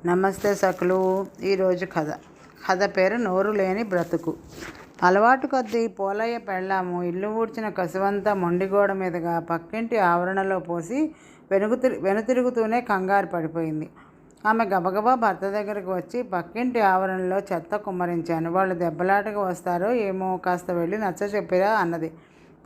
నమస్తే సకులు. ఈరోజు కథ పేరు నోరు లేని బ్రతుకు. అలవాటు కొద్దీ పోలయ్య పెళ్ళాము ఇల్లు ఊడ్చిన కసువంతా మొండిగోడ మీదుగా పక్కింటి ఆవరణలో పోసి వెనుతిరుగుతూనే కంగారు పడిపోయింది. ఆమె గబగబా భర్త దగ్గరకు వచ్చి, పక్కింటి ఆవరణలో చెత్త కుమ్మరించాను, వాళ్ళు దెబ్బలాటకు వస్తారో ఏమో, కాస్త వెళ్ళి నచ్చ చెప్పిరా అన్నది.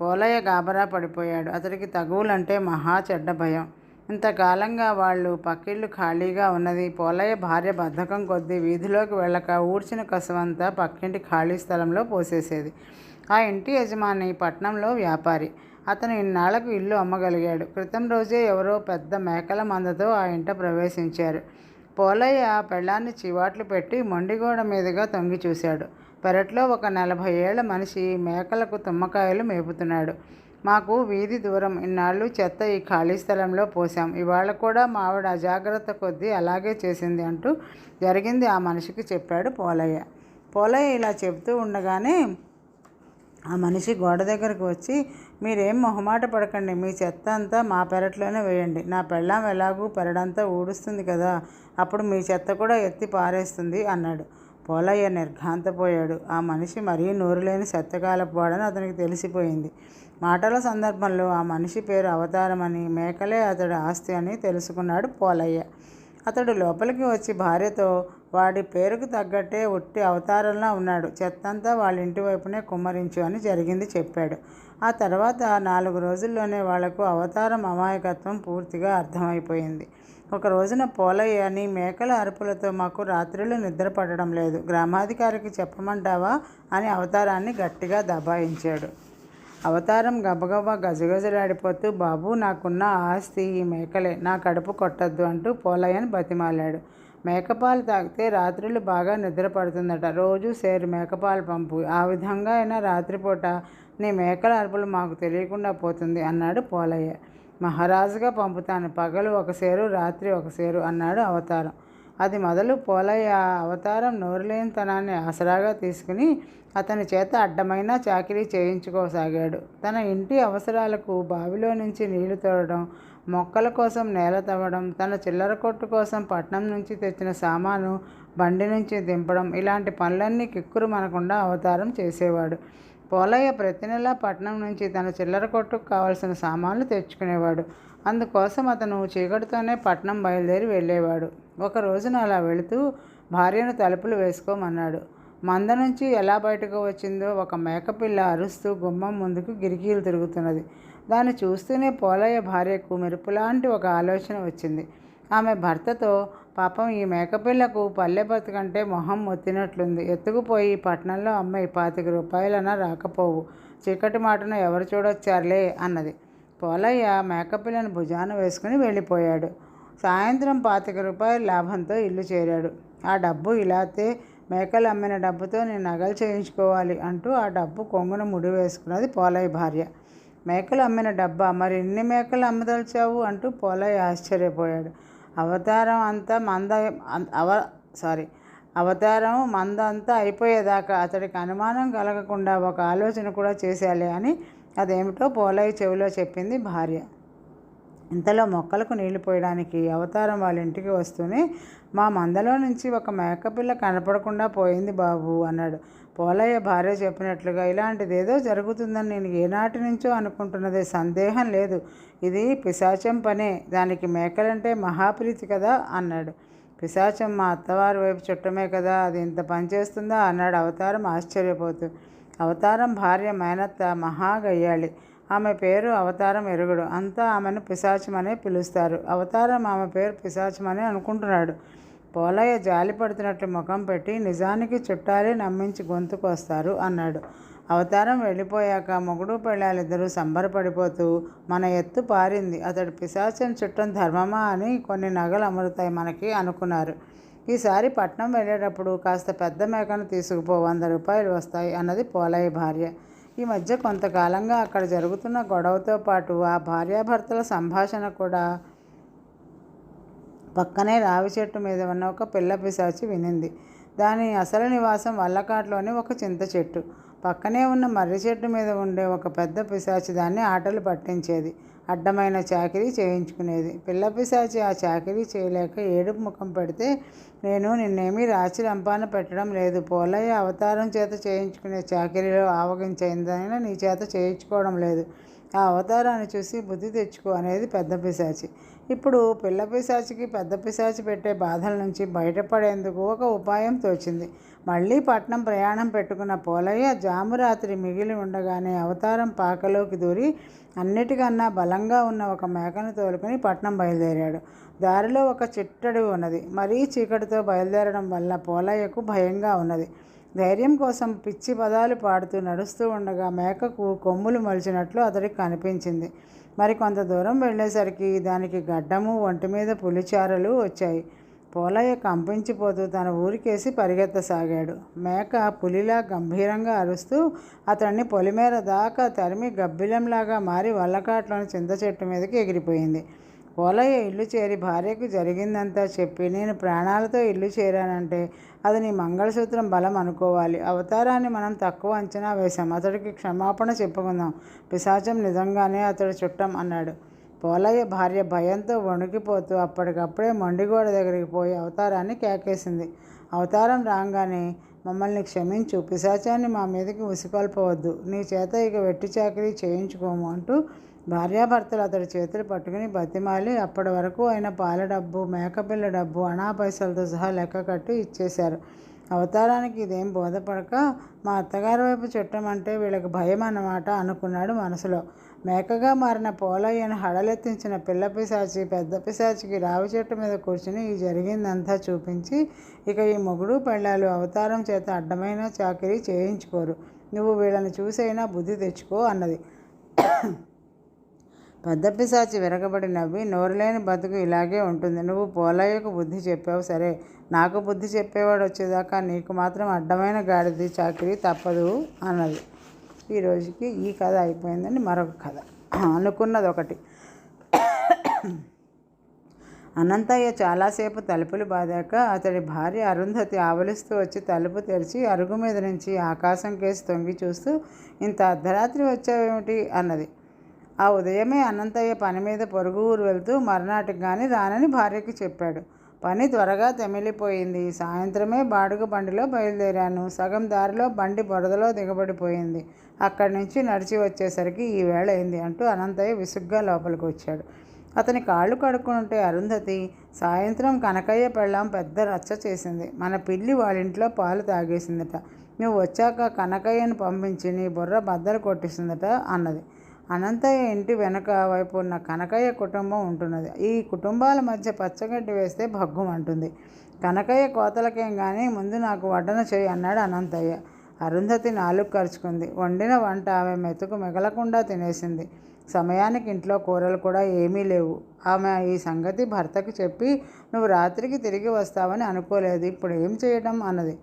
పోలయ్య గాబరా పడిపోయాడు. అతడికి తగువులంటే మహా చెడ్డ భయం. ఇంతకాలంగా వాళ్ళు పక్కిళ్ళు ఖాళీగా ఉన్నది. పోలయ్య భార్య బద్ధకం కొద్దీ వీధిలోకి వెళ్ళక ఊడ్చిన కసువంతా పక్కింటి ఖాళీ స్థలంలో పోసేసేది. ఆ ఇంటి యజమాని పట్నంలో వ్యాపారి. అతను ఇన్నాళ్లకు ఇల్లు అమ్మగలిగాడు. క్రితం రోజే ఎవరో పెద్ద మేకల మందతో ఆ ఇంట ప్రవేశించారు. పోలయ్య పెళ్ళాన్ని చివాట్లు పెట్టి మొండిగోడ మీదుగా తొంగి చూశాడు. పెరట్లో ఒక 40 ఏళ్ల మనిషి మేకలకు తుమ్మకాయలు మేపుతున్నాడు. మాకు వీధి దూరం, ఇన్నాళ్ళు చెత్త ఈ ఖాళీ స్థలంలో పోసాం, ఇవాళ కూడా మా ఆవిడ అజాగ్రత్త కొద్దీ అలాగే చేసింది అంటూ జరిగింది ఆ మనిషికి చెప్పాడు పోలయ్య. పోలయ్య ఇలా చెబుతూ ఉండగానే ఆ మనిషి గోడ దగ్గరకు వచ్చి, మీరేం మొహమాట పడకండి, మీ చెత్త అంతా మా పెరట్లోనే వేయండి, నా పెళ్ళాం ఎలాగూ పెరడంతా ఊడుస్తుంది కదా, అప్పుడు మీ చెత్త కూడా ఎత్తి పారేస్తుంది అన్నాడు. పోలయ్య నిర్ఘాంతపోయాడు. ఆ మనిషి మరీ నోరులేని సత్యకాలపోవాడని అతనికి తెలిసిపోయింది. మాటల సందర్భంలో ఆ మనిషి పేరు అవతారమని, మేకలే అతడి ఆస్తి అని తెలుసుకున్నాడు పోలయ్య. అతడు లోపలికి వచ్చి భార్యతో, వాడి పేరుకు తగ్గట్టే ఉట్టి అవతారంలా ఉన్నాడు, చెత్తంతా వాళ్ళ ఇంటి వైపునే కుమ్మరించు అని జరిగింది చెప్పాడు. ఆ తర్వాత 4 రోజుల్లోనే వాళ్లకు అవతారం అమాయకత్వం పూర్తిగా అర్థమైపోయింది. ఒక రోజున పోలయ్య, నీ మేకల అరుపులతో మాకు రాత్రులు నిద్ర పడడం లేదు, గ్రామాధికారికి చెప్పమంటావా అని అవతారాన్ని గట్టిగా దబాయించాడు. అవతారం గబగబా గజగజలాడిపోతూ, బాబు, నాకున్న ఆస్తి ఈ మేకలే, నా కడుపు కొట్టద్దు అంటూ పోలయ్యని బతిమాలాడు. మేకపాలు తాగితే రాత్రులు బాగా నిద్ర పడుతుందట, రోజు సేరు మేకపాలు పంపు, ఆ విధంగా అయినా రాత్రిపూట నీ మేకల అరుపులు మాకు తెలియకుండా పోతుంది అన్నాడు పోలయ్య. మహారాజుగా పంపుతాను, పగలు 1 సేరు, రాత్రి 1 సేరు అన్నాడు అవతారం. అది మొదలు పోలయ్య అవతారం నోరులేనితనాన్ని ఆసరాగా తీసుకుని అతని చేత అడ్డమైన చాకిరీ చేయించుకోసాగాడు. తన ఇంటి అవసరాలకు బావిలో నుంచి నీళ్లు తోడడం, మొక్కల కోసం నేల తవ్వడం, తన చిల్లర కొట్టు కోసం పట్నం నుంచి తెచ్చిన సామాను బండి నుంచి దింపడం, ఇలాంటి పనులన్నీ కిక్కురు మనకుండా అవతారం చేసేవాడు. పోలయ్య ప్రతి నెలా పట్నం నుంచి తన చిల్లర కొట్టుకు కావలసిన సామాన్లు తెచ్చుకునేవాడు. అందుకోసం అతను చీకటితోనే పట్నం బయలుదేరి వెళ్ళేవాడు. ఒక రోజున అలా వెళుతూ భార్యను తలుపులు వేసుకోమన్నాడు. మంద నుంచి ఎలా బయటకు వచ్చిందో ఒక మేకపిల్ల అరుస్తూ గుమ్మం ముందుకు గిరికీలు తిరుగుతున్నది. దాన్ని చూస్తూనే పోలయ్య భార్యకు మెరుపులాంటి ఒక ఆలోచన వచ్చింది. ఆమె భర్తతో, పాపం ఈ మేకపిల్లకు పల్లె బతుకంటే మొహం మొత్తినట్లుంది, ఎత్తుకుపోయి పట్నంలో అమ్మాయి 25 రూపాయలన్నా రాకపోవు, చీకటి మాటను ఎవరు చూడొచ్చారులే అన్నది. పోలయ్య మేకపిల్లను భుజాన వేసుకుని వెళ్ళిపోయాడు. సాయంత్రం 25 రూపాయల లాభంతో ఇల్లు చేరాడు. ఆ డబ్బు ఇలాతే, మేకలు అమ్మిన డబ్బుతో నేను నగలు చేయించుకోవాలి అంటూ ఆ డబ్బు కొంగున ముడి వేసుకున్నది పోలయ్య భార్య. మేకలు అమ్మిన డబ్బా, మరి ఇన్ని మేకలు అమ్మదలిచావు అంటూ పోలయ్య ఆశ్చర్యపోయాడు. అవతారం మంద అంతా అయిపోయేదాకా అతడికి అనుమానం కలగకుండా ఒక ఆలోచన కూడా చేశాలే అని, అదేమిటో పోలయ్య చెవిలో చెప్పింది భార్య. ఇంతలో మొక్కలకు నీళ్లు పోయడానికి అవతారం వాళ్ళ ఇంటికి వస్తూనే, మా మందలో నుంచి ఒక మేకపిల్ల కనపడకుండా పోయింది బాబు అన్నాడు. పోలయ్య భార్య చెప్పినట్లుగా, ఇలాంటిదేదో జరుగుతుందని నేను ఏనాటి నుంచో అనుకుంటున్నదే, సందేహం లేదు, ఇది పిశాచం పనే, దానికి మేకలంటే మహాప్రీతి కదా అన్నాడు. పిశాచం మా అత్తవారి వైపు చుట్టమే కదా, అది ఇంత పనిచేస్తుందా అన్నాడు అవతారం ఆశ్చర్యపోతూ. అవతారం భార్య మేనత్త మహాగయ్యాళి. ఆమె పేరు అవతారం ఎరుగుడు. అంతా ఆమెను పిశాచమనే పిలుస్తారు. అవతారం ఆమె పేరు పిశాచమని అనుకుంటున్నాడు. పోలయ్య జాలి పడుతున్నట్లు ముఖం పెట్టి, నిజానికి చుట్టాలే నమ్మించి గొంతుకు వస్తారు అన్నాడు. అవతారం వెళ్ళిపోయాక మొగుడు పెళ్ళాలిద్దరూ సంబరపడిపోతూ, మన ఎత్తు పారింది, అతడు పిశాచం చుట్టం ధర్మమా అని కొన్ని నగలు అమరుతాయి మనకి అనుకున్నారు. ఈసారి పట్నం వెళ్ళేటప్పుడు కాస్త పెద్ద మేకను తీసుకుపో, 100 రూపాయలు వస్తాయి అన్నది పోలయ్య భార్య. ఈ మధ్య కొంతకాలంగా అక్కడ జరుగుతున్న గొడవతో పాటు ఆ భార్యాభర్తల సంభాషణ కూడా పక్కనే రావి చెట్టు మీద ఉన్న ఒక పిల్ల పిశాచి వినింది. దాని అసలు నివాసం వల్లకాట్లోని ఒక చింత చెట్టు. పక్కనే ఉన్న మర్రి చెట్టు మీద ఉండే ఒక పెద్ద పిశాచి దాన్ని ఆటలు పట్టించేది. అడ్డమైన చాకిరీ చేయించుకునేది. పిల్లపిశాచి ఆ చాకిరీ చేయలేక ఏడుపు ముఖం పెడితే, నేను నిన్నేమీ రాచి రంపాన పెట్టడం లేదు. పోలయ్య అవతారం చేత చేయించుకునే చాకిరీలో ఆవగించైందైనా నీ చేత చేయించుకోవడం లేదు. ఆ అవతారాన్ని చూసి బుద్ధి తెచ్చుకో అనేది పెద్ద పిశాచి. ఇప్పుడు పిల్ల పిశాచికి పెద్ద పిశాచి పెట్టే బాధల నుంచి బయటపడేందుకు ఒక ఉపాయం తోచింది. మళ్ళీ పట్నం ప్రయాణం పెట్టుకున్న పోలయ్య జామురాత్రి మిగిలి ఉండగానే అవతారం పాకలోకి దూరి అన్నిటికన్నా బలంగా ఉన్న ఒక మేకను తోలుకుని పట్నం బయలుదేరాడు. దారిలో ఒక చిట్టడవి ఉన్నది. మరీ చీకటితో బయలుదేరడం వల్ల పోలయ్యకు భయంగా ఉన్నది. ధైర్యం కోసం పిచ్చి పదాలు పాడుతూ నడుస్తూ ఉండగా మేకకు కొమ్ములు మొలిచినట్లు అతడికి కనిపించింది. మరి కొంత దూరం వెళ్ళేసరికి దానికి గడ్డము, ఒంటి మీద పులిచారలు వచ్చాయి. పోలయ్య కంపించిపోతూ తన ఊరికేసి పరిగెత్తసాగాడు. మేక పులిలా గంభీరంగా అరుస్తూ అతన్ని పొలిమేర దాకా తరిమి గబ్బిలంలాగా మారి వల్లకాట్లోని చింత చెట్టు మీదకి ఎగిరిపోయింది. పోలయ్య ఇల్లు చేరి భార్యకు జరిగిందంతా చెప్పి, నేను ప్రాణాలతో ఇల్లు చేరానంటే అది నీ మంగళసూత్రం బలం అనుకోవాలి. అవతారాన్ని మనం తక్కువ అంచనా వేశాం. అతడికి క్షమాపణ చెప్పుకుందాం. పిశాచం నిజంగానే అతడు చుట్టం అన్నాడు. పోలయ్య భార్య భయంతో వణికిపోతూ అప్పటికప్పుడే మొండిగోడ దగ్గరికి పోయి అవతారాన్ని కేకేసింది. అవతారం రాగానే, మమ్మల్ని క్షమించు, పిశాచాన్ని మా మీదకి ఉసికొల్పవద్దు, నీ చేత ఇక వెట్టి చాకిరీ చేయించుకోము అంటూ భార్యాభర్తలు అతడి చేతులు పట్టుకుని బతిమాలి అప్పటి వరకు అయిన పాల డబ్బు, మేకపిల్ల డబ్బు, అణా పైసలతో సహా లెక్క కట్టి ఇచ్చేశారు. అవతారానికి ఇదేం బోధపడక, మా అత్తగారి వైపు చుట్టమంటే వీళ్ళకి భయం అన్నమాట అనుకున్నాడు మనసులో. మేకగా మారిన పోలయ్యను హడలెత్తించిన పిల్ల పిశాచి పెద్ద పిశాచికి రావి చెట్టు మీద కూర్చుని ఈ జరిగిందంతా చూపించి, ఇక ఈ మొగుడు పెళ్ళాలు అవతారం చేత అడ్డమైన చాకిరీ చేయించుకోరు, నువ్వు వీళ్ళని చూసైనా బుద్ధి తెచ్చుకో అన్నది. పెద్ద పిశాచి విరగబడి నవ్వి, నోరులేని బతుకు ఇలాగే ఉంటుంది. నువ్వు పోలయ్యకు బుద్ధి చెప్పావు సరే, నాకు బుద్ధి చెప్పేవాడు వచ్చేదాకా నీకు మాత్రం అడ్డమైన గాడిది చాకిరీ తప్పదు అన్నది. ఈరోజుకి ఈ కథ అయిపోయిందండి. మరొక కథ అనుకున్నది ఒకటి. అనంతయ్య చాలాసేపు తలుపులు బాదాక అతడి భార్య అరుంధతి ఆవలిస్తూ వచ్చి తలుపు తెరిచి అరుగు మీద నుంచి ఆకాశం కేసి తొంగి చూస్తూ, ఇంత అర్ధరాత్రి వచ్చావేమిటి అన్నది. ఆ ఉదయమే అనంతయ్య పని మీద పొరుగు ఊరు వెళ్తూ మర్నాటికి కానీ రానని భార్యకి చెప్పాడు. పని త్వరగా తెమిలిపోయింది. సాయంత్రమే బాడుగ బండిలో బయలుదేరాను. సగం దారిలో బండి బురదలో దిగబడిపోయింది. అక్కడి నుంచి నడిచి వచ్చేసరికి ఈ వేళ అయింది అంటూ అనంతయ్య విసుగ్గా లోపలికి వచ్చాడు. అతని కాళ్ళు కడుక్కుంటే అరుంధతి, సాయంత్రం కనకయ్య పెళ్ళాం పెద్ద రచ్చ చేసింది. మన పిల్లి వాళ్ళింట్లో పాలు తాగేసిందట. నువ్వు వచ్చాక కనకయ్యను పంపించి నీ బుర్ర బద్దలు కొట్టిస్తుందట అన్నది. అనంతయ్య ఇంటి వెనక వైపు ఉన్న కనకయ్య కుటుంబం ఉంటున్నది. ఈ కుటుంబాల మధ్య పచ్చగడ్డి వేస్తే భగ్గుమంటుంది. కనకయ్య కోతలకేం కానీ ముందు నాకు వడ్డన చేయి అన్నాడు అనంతయ్య. అరుంధతి నాలుగు ఖర్చుకుంది. వండిన వంట ఆమె మెతుకు మిగలకుండా తినేసింది. సమయానికి ఇంట్లో కూరలు కూడా ఏమీ లేవు. ఆమె ఈ సంగతి భర్తకు చెప్పి, నువ్వు రాత్రికి తిరిగి వస్తావని అనుకోలేదు, ఇప్పుడు ఏం చేయటం అన్నది.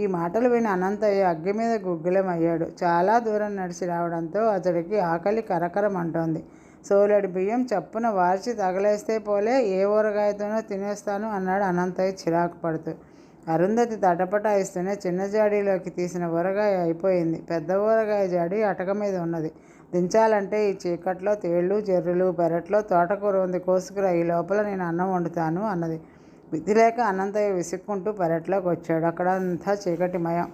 ఈ మాటలు విని అనంతయ్య అగ్గి మీద గుగ్గిలమయ్యాడు. చాలా దూరం నడిచి రావడంతో అతడికి ఆకలి కరకరమంటోంది. సోలెడు బియ్యం చప్పున వార్చి తగలేస్తే పోలే, ఏ ఊరగాయతోనో తినేస్తాను అన్నాడు అనంతయ్య చిరాకు పడుతూ. అరుంధతి తటపటాయిస్తూనే చిన్న జాడీలోకి తీసిన ఊరగాయ అయిపోయింది. పెద్ద ఊరగాయ జాడీ అటక మీద ఉన్నది. దించాలంటే ఈ చీకట్లో తేళ్ళు జర్రులు, పెరట్లో తోటకూర ఉంది, కోసుకురా, ఈ లోపల నేను అన్నం వండుతాను అన్నది. విధి లేక అనంతయ్య విసుక్కుంటూ పెరట్లోకి వచ్చాడు. అక్కడంతా చీకటిమయం.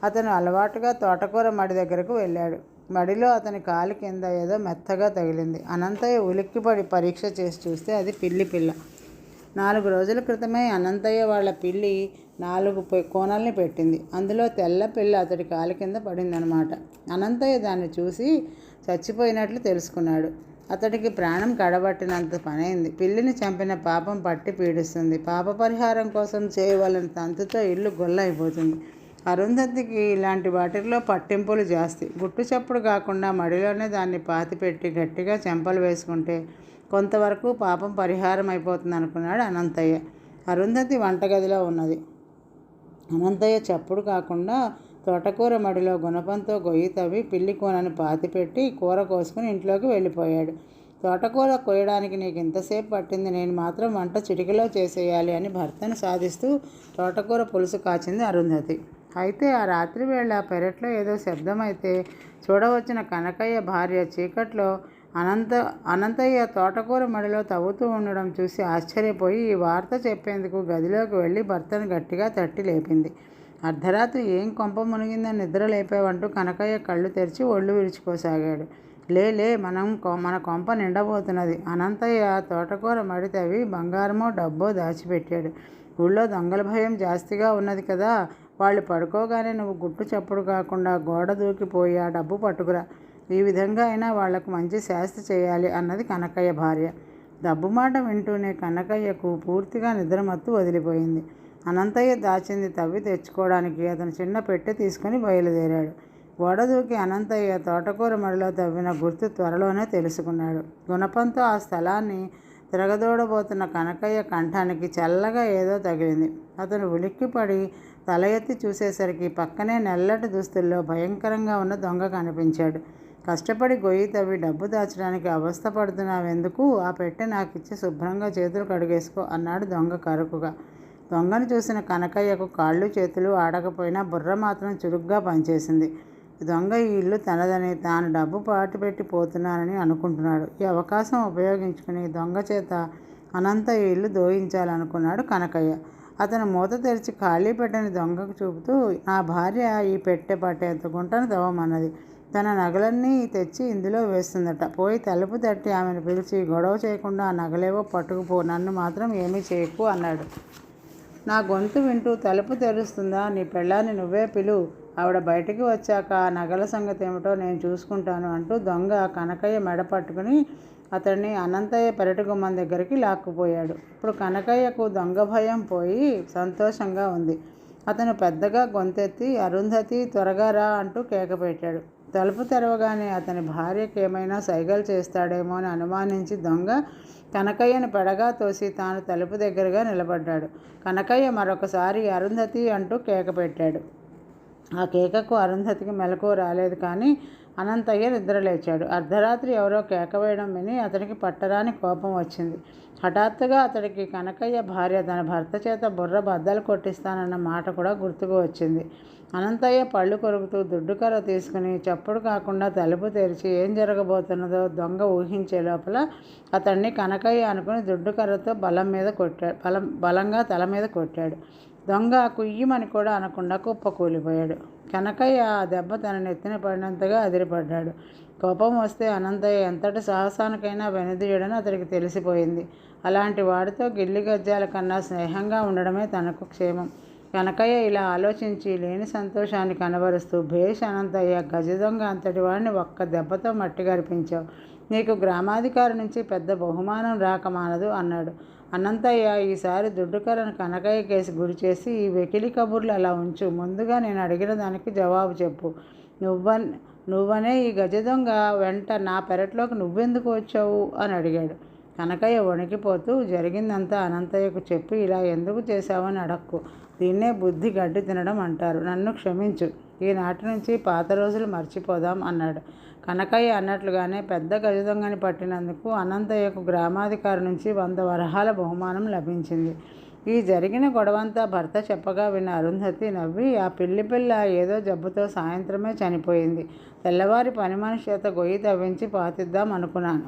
అతను అలవాటుగా తోటకూర మడి దగ్గరకు వెళ్ళాడు. మడిలో అతని కాలు కింద ఏదో మెత్తగా తగిలింది. అనంతయ్య ఉలిక్కిపడి పరీక్ష చేసి చూస్తే అది పిల్లి పిల్ల. 4 రోజుల క్రితమే అనంతయ్య వాళ్ళ పిల్లి 4 కోనల్ని పెట్టింది. అందులో తెల్ల పిల్ల అతడి కాలు కింద పడిందనమాట. అనంతయ్య దాన్ని చూసి చచ్చిపోయినట్లు తెలుసుకున్నాడు. అతడికి ప్రాణం కడబట్టినంత పనైంది. పిల్లిని చంపిన పాపం పట్టి పీడిస్తుంది. పాప పరిహారం కోసం చేయవలన తంతుతో ఇల్లు గొల్లైపోతుంది. అరుంధతికి ఇలాంటి వాటిల్లో పట్టింపులు జాస్తి. గుట్టు చప్పుడు కాకుండా మడిలోనే దాన్ని పాతిపెట్టి గట్టిగా చెంపలు వేసుకుంటే కొంతవరకు పాపం పరిహారం అయిపోతుంది అనుకున్నాడు అనంతయ్య. అరుంధతి వంటగదిలో ఉన్నది. అనంతయ్య చప్పుడు కాకుండా తోటకూర మడిలో గుణపంతో గొయ్యి తవ్వి పిల్లి కూనని పాతిపెట్టి కూర కోసుకుని ఇంట్లోకి వెళ్ళిపోయాడు. తోటకూర కోయడానికి నీకు ఇంతసేపు పట్టింది, నేను మాత్రం వంట చిటికలో చేసేయాలి అని భర్తను సాధిస్తూ తోటకూర పులుసు కాచింది అరుంధతి. అయితే ఆ రాత్రి వేళ పెరట్లో ఏదో శబ్దమైతే చూడవచ్చిన కనకయ్య భార్య చీకట్లో అనంతయ్య తోటకూర మడిలో తవ్వుతూ ఉండడం చూసి ఆశ్చర్యపోయి ఈ వార్త చెప్పేందుకు గదిలోకి వెళ్ళి భర్తను గట్టిగా తట్టి లేపింది. అర్ధరాత్రి ఏం కొంప మునిగిందని నిద్ర లేపావంటూ కనకయ్య కళ్ళు తెరిచి ఒళ్ళు విరుచుకోసాగాడు. లే మన కొంప నిండబోతున్నది. అనంతయ్య తోటకూర మడి తవ్వి బంగారమో డబ్బో దాచిపెట్టాడు. ఊళ్ళో దొంగల భయం జాస్తిగా ఉన్నది కదా, వాళ్ళు పడుకోగానే నువ్వు గుట్టు చప్పుడు కాకుండా గోడ దూకిపోయి ఆ డబ్బు పట్టుకురా. ఈ విధంగా అయినా వాళ్లకు మంచి శాస్తి చేయాలి అన్నది కనకయ్య భార్య. డబ్బు మాట వింటూనే కనకయ్యకు పూర్తిగా నిద్రమత్తు వదిలిపోయింది. అనంతయ్య దాచింది తవ్వి తెచ్చుకోవడానికి అతను చిన్న పెట్టె తీసుకుని బయలుదేరాడు. గోడ దూకి అనంతయ్య తోటకూర మడిలో తవ్విన గుర్తు త్వరలోనే తెలుసుకున్నాడు. గుణపంతో ఆ స్థలాన్ని తిరగదోడబోతున్న కనకయ్య కంఠానికి చల్లగా ఏదో తగిలింది. అతను ఉలిక్కిపడి తల ఎత్తి చూసేసరికి పక్కనే నల్లటి దుస్తుల్లో భయంకరంగా ఉన్న దొంగ కనిపించాడు. కష్టపడి గొయ్యి తవ్వి డబ్బు దాచడానికి అవస్థ పడుతున్నావెందుకు? ఆ పెట్టె నాకిచ్చి శుభ్రంగా చేతులు కడిగేసుకో అన్నాడు దొంగ కరుకుగా. దొంగను చూసిన కనకయ్యకు కాళ్ళు చేతులు ఆడకపోయినా బుర్ర మాత్రం చురుగ్గా పనిచేసింది. దొంగ ఈ ఇల్లు తనదని, తాను డబ్బు పాటుపెట్టి పోతున్నానని అనుకుంటున్నాడు. ఈ అవకాశం ఉపయోగించుకుని దొంగ చేత అనంత ఈ ఇల్లు దోయించాలనుకున్నాడు కనకయ్య. అతను మూత తెరిచి ఖాళీ పెట్టెని దొంగకు చూపుతూ, నా భార్య ఈ పెట్టె పట్టేంత గుంటను తవ్వమన్నది. తన నగలన్నీ తెచ్చి ఇందులో వేస్తుందట. పోయి తలుపు తట్టి ఆమెను పిలిచి గొడవ చేయకుండా ఆ నగలేవో పట్టుకుపో, నన్ను మాత్రం ఏమీ చేయకు అన్నాడు. నా గొంతు వింటూ తలుపు తెరుస్తుందా? నీ పెళ్ళాన్ని నువ్వే పిలు. ఆవిడ బయటికి వచ్చాక ఆ నగల సంగతి ఏమిటో నేను చూసుకుంటాను అంటూ దొంగ కనకయ్య మెడ పట్టుకుని అతన్ని అనంతయ్య పెరటి గుమ్మం దగ్గరికి లాక్కుపోయాడు. ఇప్పుడు కనకయ్యకు దొంగ భయం పోయి సంతోషంగా ఉంది. అతను పెద్దగా గొంతెత్తి అరుంధతి త్వరగా రా అంటూ కేక పెట్టాడు. తలుపు తెరవగానే అతని భార్యకి ఏమైనా సైగలు చేస్తాడేమో అని అనుమానించి దొంగ కనకయ్యను పెడగా తోసి తాను తలుపు దగ్గరగా నిలబడ్డాడు. కనకయ్య మరొకసారి అరుంధతి అంటూ కేక పెట్టాడు. ఆ కేకకు అరుంధతికి మెలకువ రాలేదు, కానీ అనంతయ్య నిద్రలేచాడు. అర్ధరాత్రి ఎవరో కేక వేయడం విని అతనికి పట్టరాని కోపం వచ్చింది. హఠాత్తుగా అతడికి కనకయ్య భార్య తన భర్త చేత బుర్ర బద్దలు కొట్టిస్తానన్న మాట కూడా గుర్తుకు వచ్చింది. అనంతయ్య పళ్ళు కొరుకుతూ దుడ్డుకర్ర తీసుకుని చప్పుడు కాకుండా తలుపు తెరిచి ఏం జరగబోతున్నదో దొంగ ఊహించే లోపల అతన్ని కనకయ్య అనుకుని దుడ్డుకర్రతో బలంగా తల మీద కొట్టాడు. దొంగ కుయ్యమని కూడా అనకుండా కుప్పకూలిపోయాడు. కనకయ్య ఆ దెబ్బ తన నెత్తిన పడినంతగా అదిరిపడ్డాడు. కోపం వస్తే అనంతయ్య ఎంతటి సాహసానికైనా వెనుదీయడని అతడికి తెలిసిపోయింది. అలాంటి వాడితో గిల్లి గజ్జాల కన్నా స్నేహంగా ఉండడమే తనకు క్షేమం. కనకయ్య ఇలా ఆలోచించి లేని సంతోషాన్ని కనబరుస్తూ, భేష్ అనంతయ్య, గజ దొంగ అంతటి వాడిని ఒక్క దెబ్బతో మట్టి గరిపించావు. నీకు గ్రామాధికారి నుంచి పెద్ద బహుమానం రాక మానదు అన్నాడు. అనంతయ్య ఈసారి దుడ్డుకర్రను కనకయ్య కేసి గురి చేసి, ఈ వెకిలి కబుర్లు అలా ఉంచు, ముందుగా నేను అడిగిన దానికి జవాబు చెప్పు. నువ్వనే ఈ గజ దొంగ వెంట నా పెరట్లోకి నువ్వెందుకు వచ్చావు అని అడిగాడు. కనకయ్య వణికిపోతూ, జరిగిందంతా అనంతయ్యకు చెప్పి ఇలా ఎందుకు చేశావని అడక్కు. దీన్నే బుద్ధి గడ్డి తినడం అంటారు. నన్ను క్షమించు. ఈనాటి నుంచి పాత రోజులు మర్చిపోదాం అన్నాడు. కనకయ్య అన్నట్లుగానే పెద్ద గజ దొంగని పట్టినందుకు అనంతయ్యకు గ్రామాధికారి నుంచి 100 వరహాల బహుమానం లభించింది. ఈ జరిగిన గొడవంతా భర్త చెప్పగా విన్న అరుంధతి నవ్వి, ఆ పిల్ల ఏదో జబ్బుతో సాయంత్రమే చనిపోయింది. తెల్లవారి పని మనిషి చేత గొయ్యి తవ్వించి పాతిద్దాం అనుకున్నాను.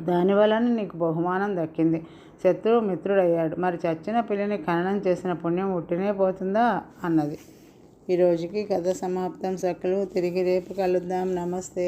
దానివలన నీకు బహుమానం దక్కింది. శత్రువు మిత్రుడయ్యాడు. మరి చచ్చిన పిల్లిని ఖననం చేసిన పుణ్యం ఉట్టినే పోతుందా అన్నది. ఈరోజుకి కథ సమాప్తం. సకలు తిరిగి రేపు కలుద్దాం. నమస్తే.